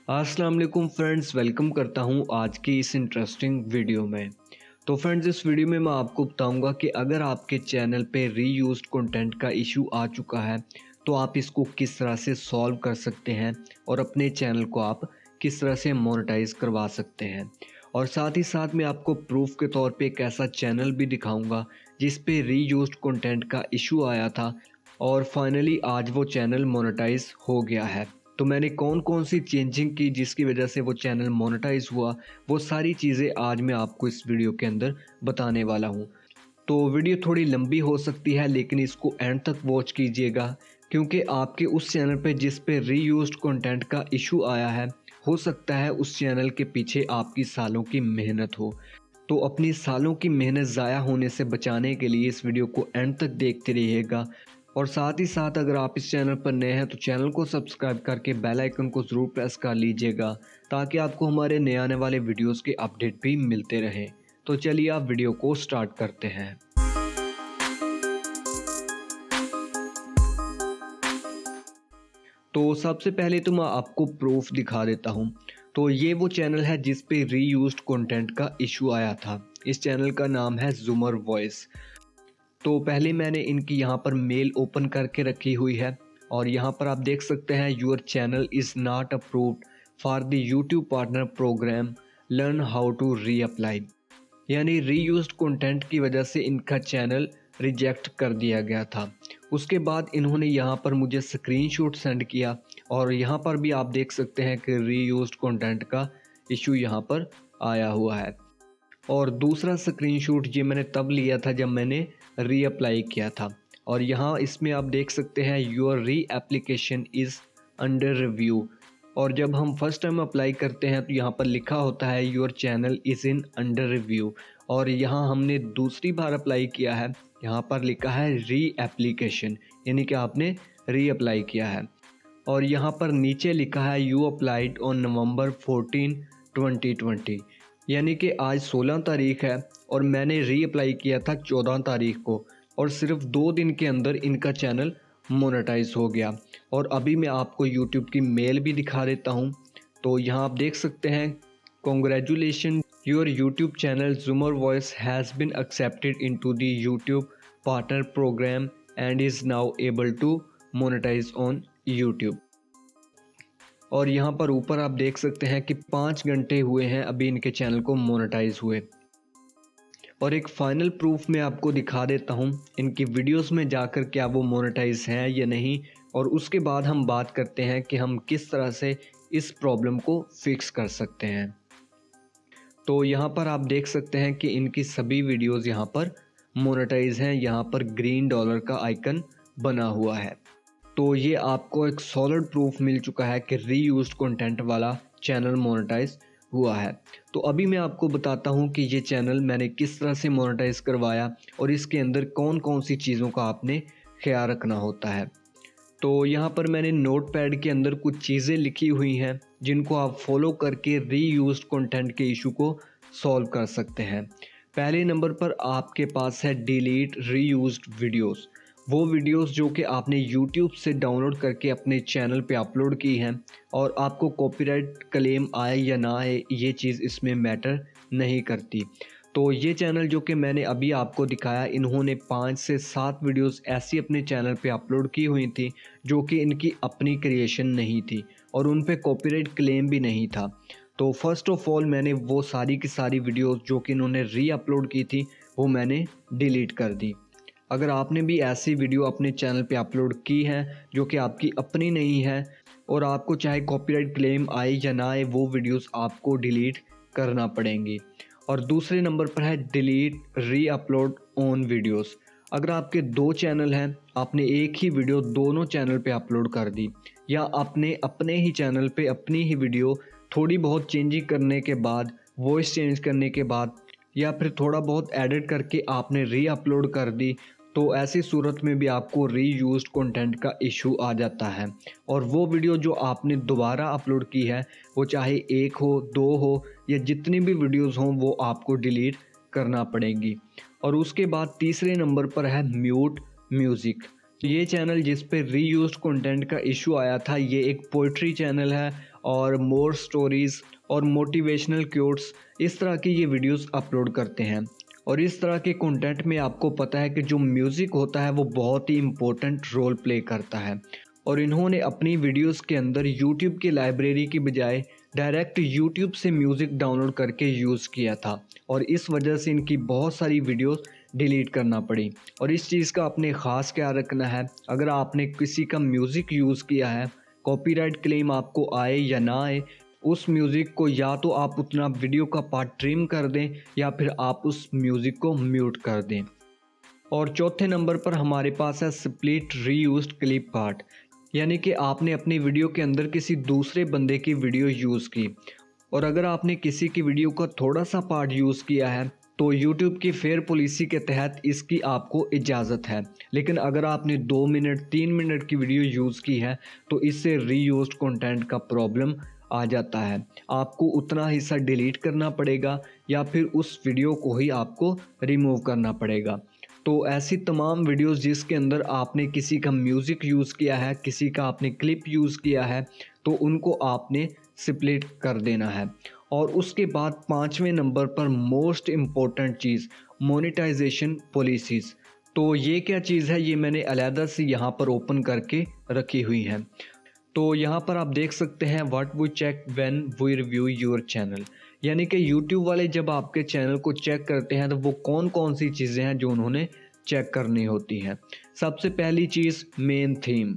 अस्सलाम वालेकुम friends, welcome करता हूं आज की इस इंटरेस्टिंग वीडियो में। तो फ्रेंड्स, इस वीडियो में मैं आपको बताऊंगा कि अगर आपके चैनल पे रीयूज्ड कंटेंट का इशू आ चुका है तो आप इसको किस तरह से सॉल्व कर सकते हैं और अपने चैनल को आप किस तरह से मोनेटाइज करवा सकते हैं। और साथ ही साथ मैं आपको प्रूफ के तौर पे एक ऐसा चैनल भी दिखाऊंगा जिस पे रीयूज्ड कंटेंट का इशू आया था और फाइनली आज वो चैनल मोनेटाइज हो गया है। तो मैंने कौन कौन सी चेंजिंग की जिसकी वजह से वो चैनल मोनेटाइज हुआ, वो सारी चीज़ें आज मैं आपको इस वीडियो के अंदर बताने वाला हूँ। तो वीडियो थोड़ी लंबी हो सकती है लेकिन इसको एंड तक वॉच कीजिएगा, क्योंकि आपके उस चैनल पे जिस पे रीयूज्ड कंटेंट का इशू आया है, हो सकता है उस चैनल के पीछे आपकी सालों की मेहनत हो। तो अपनी सालों की मेहनत ज़ाया होने से बचाने के लिए इस वीडियो को एंड तक देखते रहिएगा। और साथ ही साथ अगर आप इस चैनल पर नए हैं तो चैनल को सब्सक्राइब करके बेल आइकन को ज़रूर प्रेस कर लीजिएगा, ताकि आपको हमारे नए आने वाले वीडियोस के अपडेट भी मिलते रहें। तो चलिए आप वीडियो को स्टार्ट करते हैं। तो सबसे पहले तो मैं आपको प्रूफ दिखा देता हूँ। तो ये वो चैनल है जिस पे रीयूज्ड कंटेंट का इशू आया था। इस चैनल का नाम है जूमर वॉइस। तो पहले मैंने इनकी यहाँ पर मेल ओपन करके रखी हुई है और यहाँ पर आप देख सकते हैं your channel is not approved for the YouTube partner program, learn how to reapply. यानी रीयूज्ड कंटेंट की वजह से इनका चैनल रिजेक्ट कर दिया गया था। उसके बाद इन्होंने यहाँ पर मुझे स्क्रीनशॉट सेंड किया और यहाँ पर भी आप देख सकते हैं कि रीयूज्ड कंटेंट का इशू यहाँ पर आया हुआ है। और दूसरा स्क्रीनशॉट ये मैंने तब लिया था जब मैंने रीअप्लाई किया था। और यहाँ इसमें आप देख सकते हैं योर री एप्लीकेशन इज़ अंडर रिव्यू। और जब हम फर्स्ट टाइम अप्लाई करते हैं तो यहाँ पर लिखा होता है your channel is in under review. और यहाँ हमने दूसरी बार अप्लाई किया है, यहाँ पर लिखा है री एप्लीकेशन, यानी कि आपने रीअप्लाई किया है। और यहाँ पर नीचे लिखा है यू अप्लाइड ऑन नवंबर 14, 2020, यानी कि आज 16 तारीख है और मैंने रीअप्लाई किया था 14 तारीख को। और सिर्फ 2 दिन के अंदर इनका चैनल मोनेटाइज हो गया। और अभी मैं आपको यूट्यूब की मेल भी दिखा देता हूँ। तो यहाँ आप देख सकते हैं, congratulation your YouTube channel Zoomer voice has been accepted into the YouTube partner program and is now able to monetize on YouTube. और यहाँ पर ऊपर आप देख सकते हैं कि 5 घंटे हुए हैं अभी इनके चैनल को मोनेटाइज हुए। और एक फाइनल प्रूफ मैं आपको दिखा देता हूँ इनकी वीडियोस में जाकर, क्या वो मोनेटाइज हैं या नहीं। और उसके बाद हम बात करते हैं कि हम किस तरह से इस प्रॉब्लम को फिक्स कर सकते हैं। तो यहाँ पर आप देख सकते हैं कि इनकी सभी वीडियोस यहाँ पर मोनेटाइज हैं। यहाँ पर ग्रीन डॉलर का आइकन बना हुआ है। तो ये आपको एक सॉलिड प्रूफ मिल चुका है कि रीयूज्ड कंटेंट वाला चैनल मोनेटाइज हुआ है। तो अभी मैं आपको बताता हूँ कि ये चैनल मैंने किस तरह से मोनेटाइज करवाया और इसके अंदर कौन कौन सी चीज़ों का आपने ख्याल रखना होता है। तो यहाँ पर मैंने नोटपैड के अंदर कुछ चीज़ें लिखी हुई हैं जिनको आप फॉलो करके रीयूज्ड कंटेंट के इशू को सॉल्व कर सकते हैं। पहले नंबर पर आपके पास है डिलीट रीयूज्ड वीडियोस। वो वीडियोस जो कि आपने YouTube से डाउनलोड करके अपने चैनल पे अपलोड की हैं और आपको कॉपीराइट क्लेम आए या ना आए, ये चीज़ इसमें मैटर नहीं करती। तो ये चैनल जो कि मैंने अभी आपको दिखाया, इन्होंने 5 से 7 वीडियोस ऐसी अपने चैनल पे अपलोड की हुई थी जो कि इनकी अपनी क्रिएशन नहीं थी और उन पे कॉपीराइट क्लेम भी नहीं था। तो फर्स्ट ऑफ ऑल मैंने वो सारी की सारी वीडियोस जो कि इन्होंने री अपलोड की थी वो मैंने डिलीट कर दी। अगर आपने भी ऐसी वीडियो अपने चैनल पे अपलोड की है जो कि आपकी अपनी नहीं है और आपको चाहे कॉपीराइट क्लेम आए या ना आए, वो वीडियोस आपको डिलीट करना पड़ेंगी। और दूसरे नंबर पर है डिलीट री अपलोड ऑन वीडियोस। अगर आपके 2 चैनल हैं, आपने एक ही वीडियो दोनों चैनल पे अपलोड कर दी, या आपने अपने ही चैनल पे अपनी ही वीडियो थोड़ी बहुत चेंजिंग करने के बाद, वॉइस चेंज करने के बाद, या फिर थोड़ा बहुत एडिट करके आपने री अपलोड कर दी, तो ऐसी सूरत में भी आपको रीयूज्ड कंटेंट का इशू आ जाता है। और वो वीडियो जो आपने दोबारा अपलोड की है, वो चाहे 1 हो 2 हो या जितनी भी वीडियोस हों, वो आपको डिलीट करना पड़ेगी। और उसके बाद तीसरे नंबर पर है म्यूट म्यूज़िक। ये चैनल जिस पे रीयूज्ड कंटेंट का इशू आया था, ये एक पोइट्री चैनल है और मोर स्टोरीज़ और मोटिवेशनल क्योट्स, इस तरह की ये वीडियोस अपलोड करते हैं। और इस तरह के कंटेंट में आपको पता है कि जो म्यूज़िक होता है वो बहुत ही इम्पोर्टेंट रोल प्ले करता है। और इन्होंने अपनी वीडियोस के अंदर यूट्यूब की लाइब्रेरी की बजाय डायरेक्ट यूट्यूब से म्यूज़िक डाउनलोड करके यूज़ किया था, और इस वजह से इनकी बहुत सारी वीडियोस डिलीट करना पड़ी। और इस चीज़ का आपने ख़ास ख्याल रखना है, अगर आपने किसी का म्यूज़िक यूज़ किया है, कॉपीराइट क्लेम आपको आए या ना आए, उस म्यूज़िक को या तो आप उतना वीडियो का पार्ट ट्रिम कर दें या फिर आप उस म्यूज़िक को म्यूट कर दें। और चौथे नंबर पर हमारे पास है स्प्लिट रीयूज्ड क्लिप पार्ट, यानी कि आपने अपनी वीडियो के अंदर किसी दूसरे बंदे की वीडियो यूज़ की, और अगर आपने किसी की वीडियो का थोड़ा सा पार्ट यूज़ किया है तो यूट्यूब की फेयर पॉलिसी के तहत इसकी आपको इजाज़त है। लेकिन अगर आपने 2 मिनट 3 मिनट की वीडियो यूज़ की है तो इससे रीयूज्ड कंटेंट का प्रॉब्लम आ जाता है। आपको उतना हिस्सा डिलीट करना पड़ेगा या फिर उस वीडियो को ही आपको रिमूव करना पड़ेगा। तो ऐसी तमाम वीडियोस जिसके अंदर आपने किसी का म्यूज़िक यूज़ किया है, किसी का आपने क्लिप यूज़ किया है, तो उनको आपने स्प्लिट कर देना है। और उसके बाद 5वें नंबर पर मोस्ट इम्पॉर्टेंट चीज़, मोनेटाइजेशन पॉलिसीज़। तो ये क्या चीज़ है, ये मैंने अलहदा से यहाँ पर ओपन करके रखी हुई है। तो यहाँ पर आप देख सकते हैं what we check when we review your channel, यानी कि यूट्यूब वाले जब आपके चैनल को चेक करते हैं तो वो कौन कौन सी चीज़ें हैं जो उन्होंने चेक करनी होती हैं। सबसे पहली चीज़ मेन थीम,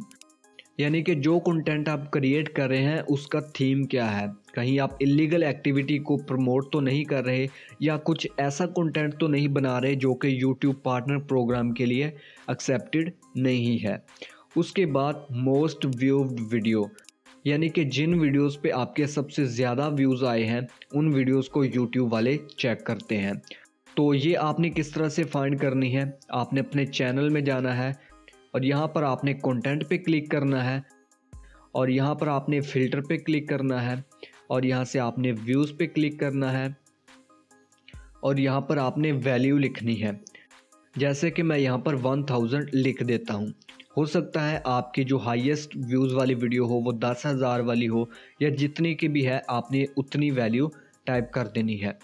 यानी कि जो कंटेंट आप क्रिएट कर रहे हैं उसका थीम क्या है, कहीं आप इलीगल एक्टिविटी को प्रमोट तो नहीं कर रहे या कुछ ऐसा कंटेंट तो नहीं बना रहे जो कि यूट्यूब पार्टनर प्रोग्राम के लिए एक्सेप्टेड नहीं है। उसके बाद मोस्ट व्यूड वीडियो, यानी कि जिन वीडियोस पे आपके सबसे ज़्यादा व्यूज़ आए हैं उन वीडियोस को यूट्यूब वाले चेक करते हैं। तो ये आपने किस तरह से फाइंड करनी है, आपने अपने चैनल में जाना है और यहाँ पर आपने कंटेंट पे क्लिक करना है और यहाँ पर आपने फ़िल्टर पे क्लिक करना है और यहाँ से आपने व्यूज़ पे क्लिक करना है और यहाँ पर आपने वैल्यू लिखनी है। जैसे कि मैं यहाँ पर 1000 लिख देता हूँ। हो सकता है आपकी जो हाईएस्ट व्यूज़ वाली वीडियो हो वो 10,000 वाली हो या जितनी की भी है, आपने उतनी वैल्यू टाइप कर देनी है।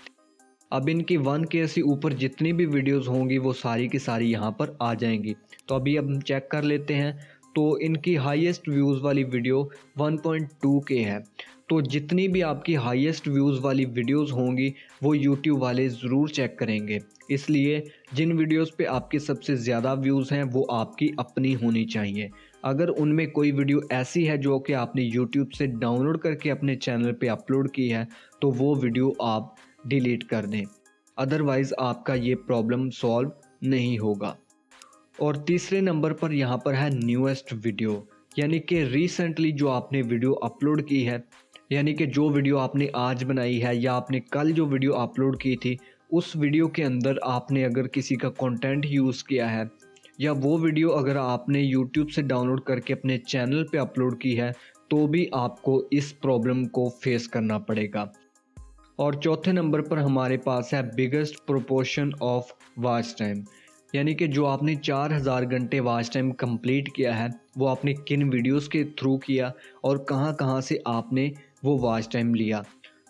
अब इनकी 1K से ऊपर जितनी भी वीडियोस होंगी वो सारी की सारी यहाँ पर आ जाएंगी। तो अभी अब हम चेक कर लेते हैं। तो इनकी हाईएस्ट व्यूज़ वाली वीडियो 1.2K है। तो जितनी भी आपकी हाईएस्ट व्यूज़ वाली वीडियोस होंगी वो यूट्यूब वाले ज़रूर चेक करेंगे। इसलिए जिन वीडियोस पे आपके सबसे ज़्यादा व्यूज़ हैं वो आपकी अपनी होनी चाहिए। अगर उनमें कोई वीडियो ऐसी है जो कि आपने यूट्यूब से डाउनलोड करके अपने चैनल पे अपलोड की है तो वो वीडियो आप डिलीट कर दें, अदरवाइज़ आपका ये प्रॉब्लम सॉल्व नहीं होगा। और तीसरे नंबर पर यहाँ पर है न्यूएस्ट वीडियो, यानी कि रिसेंटली जो आपने वीडियो अपलोड की है, यानी कि जो वीडियो आपने आज बनाई है या आपने कल जो वीडियो अपलोड की थी उस वीडियो के अंदर आपने अगर किसी का कंटेंट यूज़ किया है या वो वीडियो अगर आपने यूट्यूब से डाउनलोड करके अपने चैनल पे अपलोड की है तो भी आपको इस प्रॉब्लम को फेस करना पड़ेगा। और चौथे नंबर पर हमारे पास है biggest proportion of watch time, यानी कि जो आपने 4000 घंटे वॉच टाइम कंप्लीट किया है वो आपने किन वीडियोस के थ्रू किया और कहां कहां से आपने वो वॉच टाइम लिया।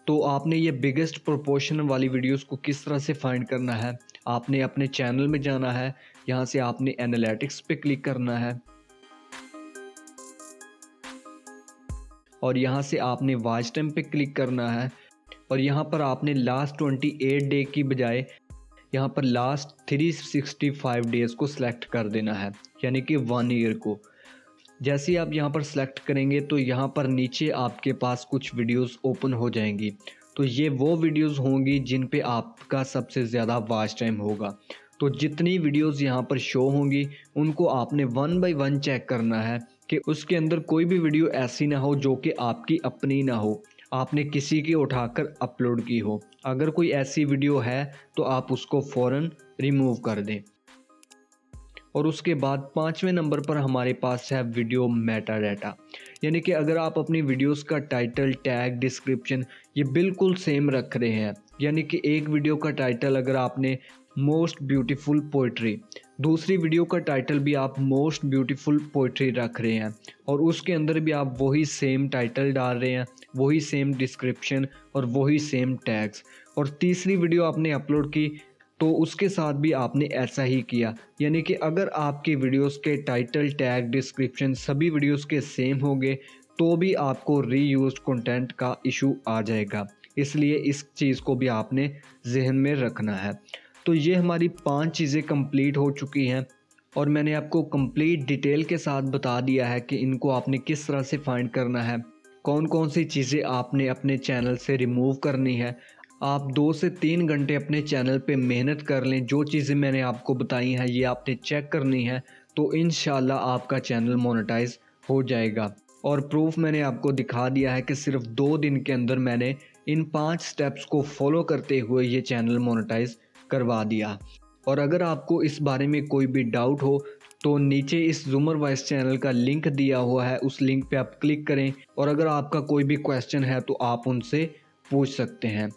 तो आपने ये बिगेस्ट प्रोपोर्शन वाली वीडियोस को किस तरह से फाइंड करना है, आपने अपने चैनल में जाना है, यहाँ से आपने एनालिटिक्स पे क्लिक करना है और यहाँ से आपने वॉच टाइम पे क्लिक करना है और यहाँ पर आपने लास्ट 28 डे की बजाय यहाँ पर लास्ट 365 डेज़ को सिलेक्ट कर देना है, यानी कि 1 ईयर को। जैसे आप यहाँ पर सिलेक्ट करेंगे तो यहाँ पर नीचे आपके पास कुछ वीडियोस ओपन हो जाएंगी। तो ये वो वीडियोस होंगी जिन पे आपका सबसे ज़्यादा वॉच टाइम होगा। तो जितनी वीडियोस यहाँ पर शो होंगी उनको आपने 1 बाय 1 चेक करना है कि उसके अंदर कोई भी वीडियो ऐसी ना हो जो कि आपकी अपनी ना हो, आपने किसी की उठाकर अपलोड की हो। अगर कोई ऐसी वीडियो है तो आप उसको फ़ौरन रिमूव कर दें। और उसके बाद 5वें नंबर पर हमारे पास है वीडियो मेटा डाटा, यानी कि अगर आप अपनी वीडियोस का टाइटल, टैग, डिस्क्रिप्शन ये बिल्कुल सेम रख रहे हैं, यानी कि एक वीडियो का टाइटल अगर आपने मोस्ट ब्यूटीफुल पोइट्री। दूसरी वीडियो का टाइटल भी आप मोस्ट ब्यूटीफुल पोइट्री रख रहे हैं और उसके अंदर भी आप वही सेम टाइटल डाल रहे हैं, वही सेम डिस्क्रिप्शन और वही सेम टैग्स। और तीसरी वीडियो आपने अपलोड की तो उसके साथ भी आपने ऐसा ही किया। यानी कि अगर आपकी वीडियोस के टाइटल, टैग, डिस्क्रिप्शन सभी वीडियोस के सेम होंगे तो भी आपको रीयूज्ड कंटेंट का इशू आ जाएगा। इसलिए इस चीज़ को भी आपने जहन में रखना है। तो ये हमारी 5 चीज़ें कंप्लीट हो चुकी हैं और मैंने आपको कंप्लीट डिटेल के साथ बता दिया है कि इनको आपने किस तरह से फाइंड करना है, कौन कौन सी चीज़ें आपने अपने चैनल से रिमूव करनी है। आप 2 से 3 घंटे अपने चैनल पे मेहनत कर लें, जो चीज़ें मैंने आपको बताई हैं ये आपने चेक करनी है, तो इंशाल्लाह आपका चैनल मोनेटाइज हो जाएगा। और प्रूफ मैंने आपको दिखा दिया है कि सिर्फ 2 दिन के अंदर मैंने इन 5 स्टेप्स को फॉलो करते हुए ये चैनल मोनेटाइज करवा दिया। और अगर आपको इस बारे में कोई भी डाउट हो तो नीचे इस ज़ुमर वॉइस चैनल का लिंक दिया हुआ है, उस लिंक पे आप क्लिक करें और अगर आपका कोई भी क्वेश्चन है तो आप उनसे पूछ सकते हैं।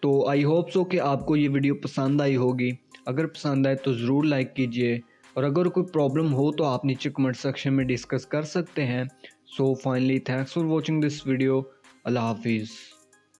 तो आई होप सो कि आपको ये वीडियो पसंद आई होगी। अगर पसंद आए तो ज़रूर लाइक कीजिए और अगर कोई प्रॉब्लम हो तो आप नीचे कमेंट सेक्शन में डिस्कस कर सकते हैं। So finally thanks for watching this video. अल्लाह हाफिज़।